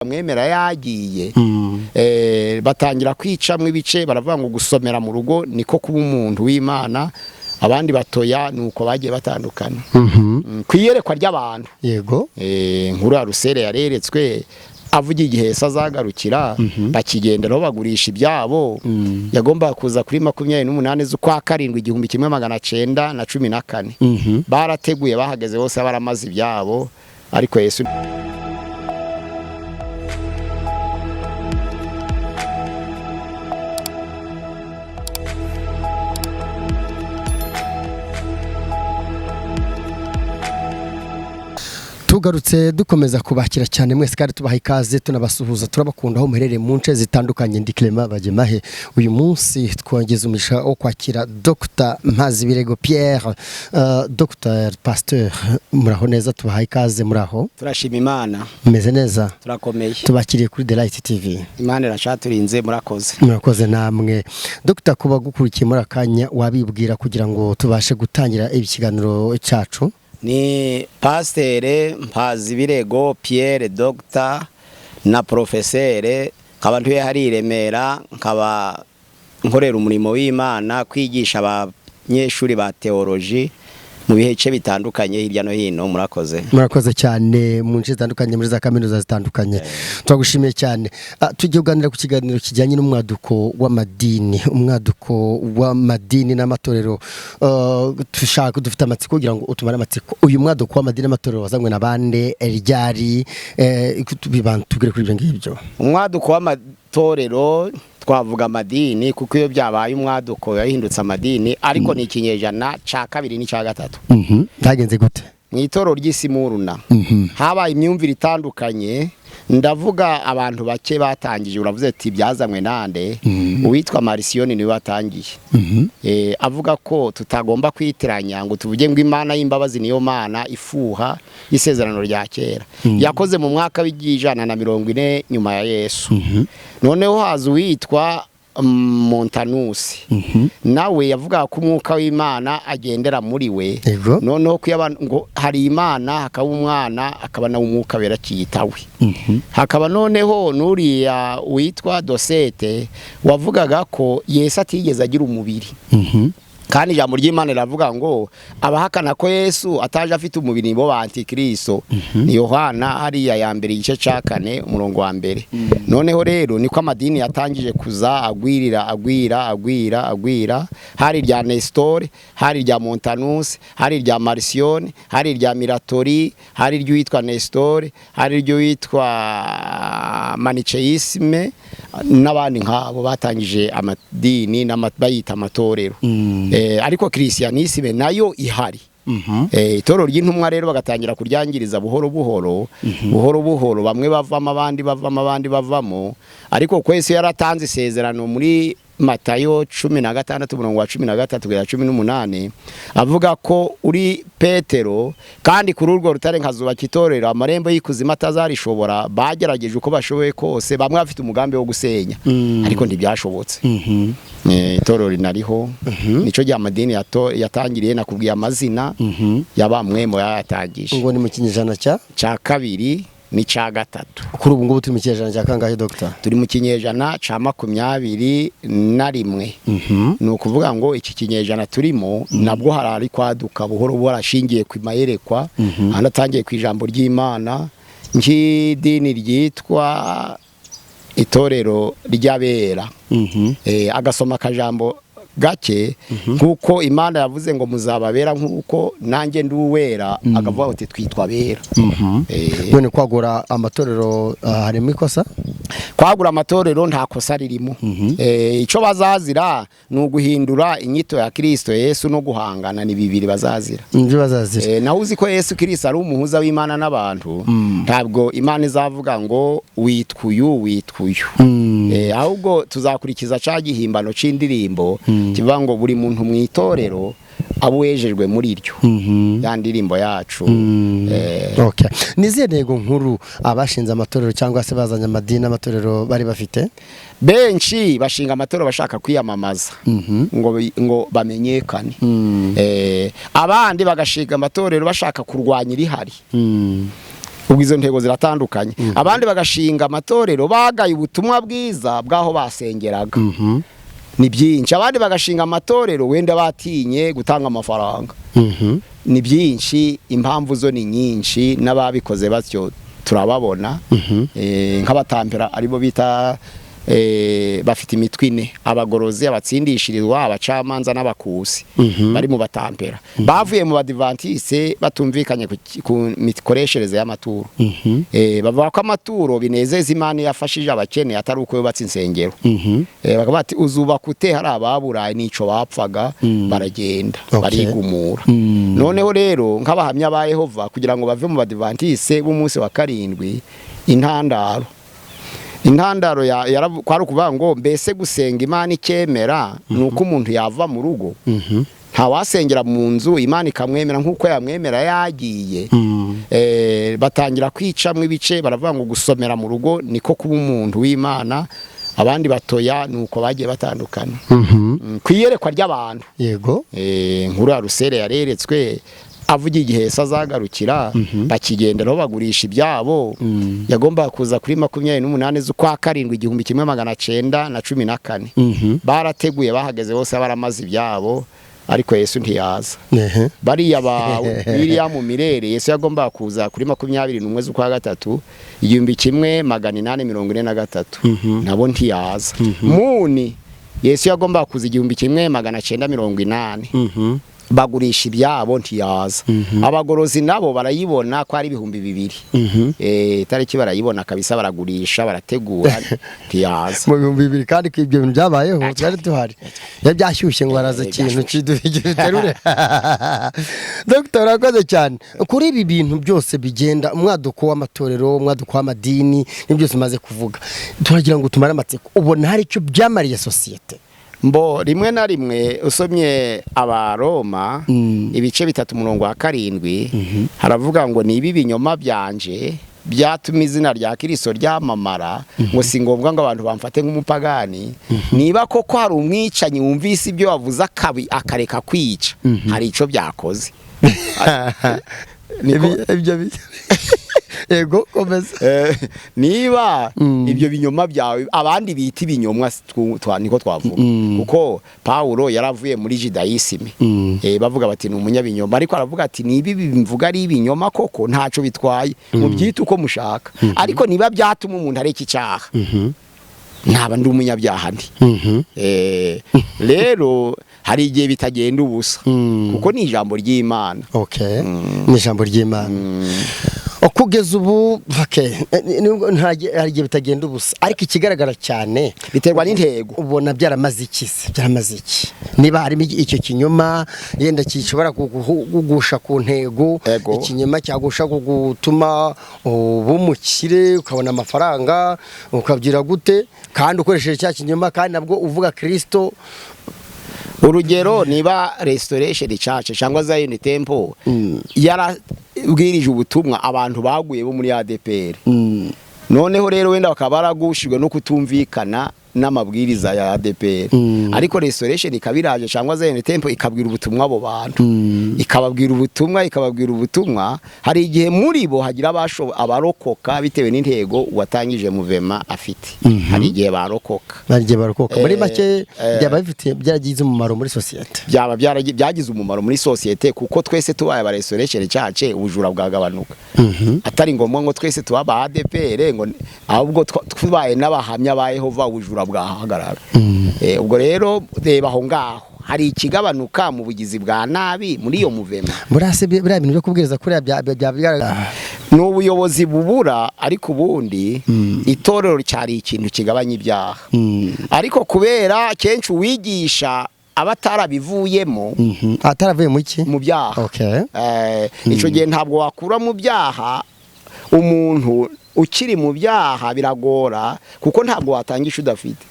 mwemera yagiye batangira kwicamwe ibice baravuga ngo gusomera mu rugo niko kuba umuntu w'Imana abandi batoya nuko bagiye batandukana kwiyerekwa ry'abantu yego nkuru ya Rusere yareretswe avuga igihe sazagarukira bakigenderaho bagurisha ibyabo yagomba kuza kuri 28 z'ukwa karindwi 1914 barateguye bahageze bose baramaze ibyabo ariko Yesu tugarutse dukomeza kubakira cyane mwese kandi tubaha ikaze tunabasuhuza turabakunda aho muherereye mu nce zitandukanye ndi Clement Bagemahe uyu munsi twongeza umisha wo kwakira Dr Mpazibirego Pierre Dr Pasteur muraho neza tubaha ikaze muraho turashima Imana meze neza turakomeye tubakiriye kuri The Light TV Imana iracaturinze murakoze namwe Dr kuba gukurikiye muri akanya wabibwira kugira ngo tubashe gutangira ikiganiro cyacu ni Pasteur Mpazibirego Pierre Dr na Professeur nkaba ntuye hari Iremera nkaba nkorera umurimo w'Imana kwigisha abanyeshuri ba theology mu bice bitandukanye hirya no hino murakoze cyane mu nce zitandukanye muri za kaminuza zitandukanye twagushimiye cyane tujye kuganira ku kiganiro kijyanye n'umwaduko w'amadini n'amatorero tushaka dufite amatsiko kugira ngo utumare amatsiko uyu mwaduko w'amadini n'amatorero wazanywe na bande ryari tubwire kuri ibyo ngibyo umwaduko w'amatorero twavuga amadini kuko iyo byabaye umwaduko yahindutse amadini ariko ni ikinyejana ca kabiri ni ca gatatu ntagenze gute mu itorero ry'Isimuruna habaye imyumvire itandukanye ndavuga abantu bake batangije uravuze ati byazamwe nande uwitwa Marisiyoni niwe watangiye avuga ko tutagomba kwitiranya ngo tuvuge ngo Imana y'imbabazi niyo Mana ifuha isezerano rya kera yakoze mu mwaka w'140 nyuma ya Yesu noneho haza uwitwa Montanus nawe yavuga ko umwuka w'Imana agendera muri we noneho ko ngo hari Imana hakaba umwana akaba na umwuka wera kiyitawe hakaba noneho nuriya witwa Dosete wavugaga ko Yesu atigeze agira umubiri kandi ijambo ry'Imana riravuga ngo abahakana ko Yesu ataje afite umubiri bo ba antikristo ni Yohana hariya ya mbere igice ca 4 umurongo wa mbere noneho rero niko amadini yatangije kuza agwira hari rya Nestor hari rya Montanus hari rya Marcion hari rya Miratori hari ryo witwa Nestor hari ryo witwa Manicheisme n'abandi nkabo batangije amadini n'abayita amatorero ariko Christianisme nayo ihari itorero ry'intumwa rero bagatangira kuryangiriza buhoro buhoro bamwe bavamo abandi bavamo ariko kwese yaratanze isezerano muri Matayo 16:13-18 avuga ko uri Petero kandi kuri urwo rutare nkazubaka itorero amarembo y'ikuzima atazarishobora bagerageje uko bashoboye kose bamwe bafite umugambi wo gusenya ariko ntibyashobotse itorero rinariho nico rya madini yatangiriye nakubwiye amazina yabamwe mu yatangije ngo ni mu kinyejana ca kabiri ni ca gatatu kuri ubu ngubu turi mu kinyejana cya kangahe Dr turi mu kinyejana ca 21 ni ukuvuga ngo iki kinyejana turimo nabwo harari kwaduka buhoro barashingiye ku mayerekwa anatangiye ku ijambo ry'Imana nk'idini ryitwa itorero ry'abera agasoma akajambo gake nkuko Imana yavuze ngo muzababera nkuko nanjye nduwera akavuga ati twitwa bera none kwagura amatorero harimo ikosa kwagura amatorero nta kosa ririmo ico bazazira no guhindura inyito ya Kristo Yesu no guhangana ni bibiri bazazira naho uzi ko Yesu Kristo ari umuhuza w'Imana n'abantu ntabwo Imana izavuga ngo witwuyu ahubwo tuzakurikiza ca gihimbano c'indirimbo kivuga ngo buri muntu mu itorero abwejejwe muri iryo ya ndirimbo yacu okay nizihe ntego nkuru abashinze amatorero cyangwa se bazanye amadini n'amatorero bari bafite benshi bashinga amatorero bashaka kwiyamamaza ngo bamenyekane abandi bagashinga amatorero bashaka kurwanya irihari ubwo izo ntego ziratandukanye. Abandi bagashinga amatorero bagaye ubutumwa bwiza bwaho basengeraga, ni byinshi. Abandi bagashinga amatorero wenda batinye gutanga amafaranga, ni byinshi. Impamvu zo ni nyinshi, n'ababikoze batyo turababona. Nk'abatampera aribo bita bafite imitwe ine: abagorozi, abatsindishirizwa, abacamanza n'abakusi. bari mu batampera bavuye mu badivantise batumvikanye ku mikoreshereze y'amaturo. bavuga ko amaturo binezeza Imana yafashije abakene atari uko yubatse insengero. bakavuga bati uzubaka ute hari ababuraye n'ico bapfaga baragenda barigumura. noneho rero nk'abahamya ba Yehova kugira ngo bave mu badivantise b'umunsi wa karindwi, intandaro kwari ukuvuga ngo mbese gusenga Imana ikemera nuko umuntu yava mu rugo. nta wasengera mu nzu Imana ikamwemera nk'uko yamwemera yagiye. batangira kwicamwe ibice, baravuga ngo gusomera mu rugo niko kuba umuntu w'Imana. abandi batoya nuko bagiye batandukana. kwiyerekwa ry'abantu, yego, nkuru ya Rusere yareretswe avuga igihe azagarukira, bakigenderaho bagurisha ibyabo. yagomba kuza kuri 28 z'ukwa karindwi 1914. barateguye bahageze bose baramaze ibyabo, ariko Yesu ntiyaza. bariya ba William Mirere, Yesu yagomba kuza kuri 21 z'ukwa gatatu 1843, nabo ntiyaza. Muni Yesu yagomba kuza 1980, bagurisha ibyabo ntiyaza. abagorozi nabo barayibona ko ari 2,000. tariki barayibona kabisa, baragurisha barategura ntiyaza. mu 2,000 kandi ko ibyo bintu byabayeho twari tuhari, yabyashyushye ngo baraza ikintu kiduterure. Dr. Urakoze cyane kuri ibi bintu byose bigenda, umwaduko w'amatorero, umwaduko w'amadini, ni byose umaze kuvuga. turagira ngo tumare amatsiko, ubona hari icyo byamariye sosiyete? Mbo rimwe na rimwe usomye Abaroma ibice 3:7, haravuga ngo ni ibi binyoma byanje byatuma izina rya Kristo ryamamara, ngo si ngombwa ngo abantu bamfate nk'umupagani. niba koko hari umwicanyi wumvise ibyo wavuze akareka kwica, hari ico byakoze. Ego komeza. niba ibyo binyoma byawe abandi bita ibinyomwa, niko twavuga. kuko Paulo yaravuye muri Judaisme, bavuga bati ni umunyabinyoma, ariko aravuga ati niba bimvuga ari ibinyoma koko ntaco bitwaye, mubyita uko mushaka. ariko niba byatuma umuntu areka icyaha, ntaba ndi umunyabyaha ndi. rero hari igihe bitagenda ubusa, kuko ni ijambo ry'Imana. Okay, ni ijambo ry'Imana. Okugeza ubu hari igihe bitagenda ubusa, ariko ikigaragara cyane biterwa n'intego. ubona byaramaze iki? Niba harimo icyo kinyoma yenda kishobora kugusha ku ntego, ikinyoma cyagusha kugutuma ubumukire ukabona amafaranga ukabyira gute, kandi ukoresheje cya kinyoma kandi nabwo uvuga Kristo. urugero niba Restoration Church cyangwa Zion Temple yarabwirije ubutumwa abantu baguye bo muri ADPR, noneho rero wenda bakaba baragushijwe no kutumvikana n'amabwiriza ya ADPR, ariko Restoration ikabiraje cyangwa Zion Temple ikabwira ubutumwa abo bantu, ikababwira ubutumwa. hari igihe muri bo hagira abarokoka bitewe n'intego watangije muvema afite. hari igihe barokoka, muri make byaba bifite byaragize umumaro muri societe, byagize umumaro muri societe, kuko twese tubaye aba Restoration Church ubujura bwagabanuka. atari ngombwa ngo twese tuba ba ADPR, ngo ahubwo tubaye n'abahamya ba Yehova ubujura bwahagarara. ubwo rero reba aho ngaho hari ikigabanuka mu bugizi bwa nabi muri iyo muvema. burase bira bintu byo kubwiriza kuri bya n'ubuyobozi bubura, ariko ubundi itorero cyari ikintu kigabanya ibyaha. ariko kubera kenshi uwigisha abatarabivuyemo, ataravuye mu iki, mu byaha. Okay. ico gihe ntabwo wakura mu byaha umuntu ukiri mu byaha, biragora kuko ntabwo watangisha udafite.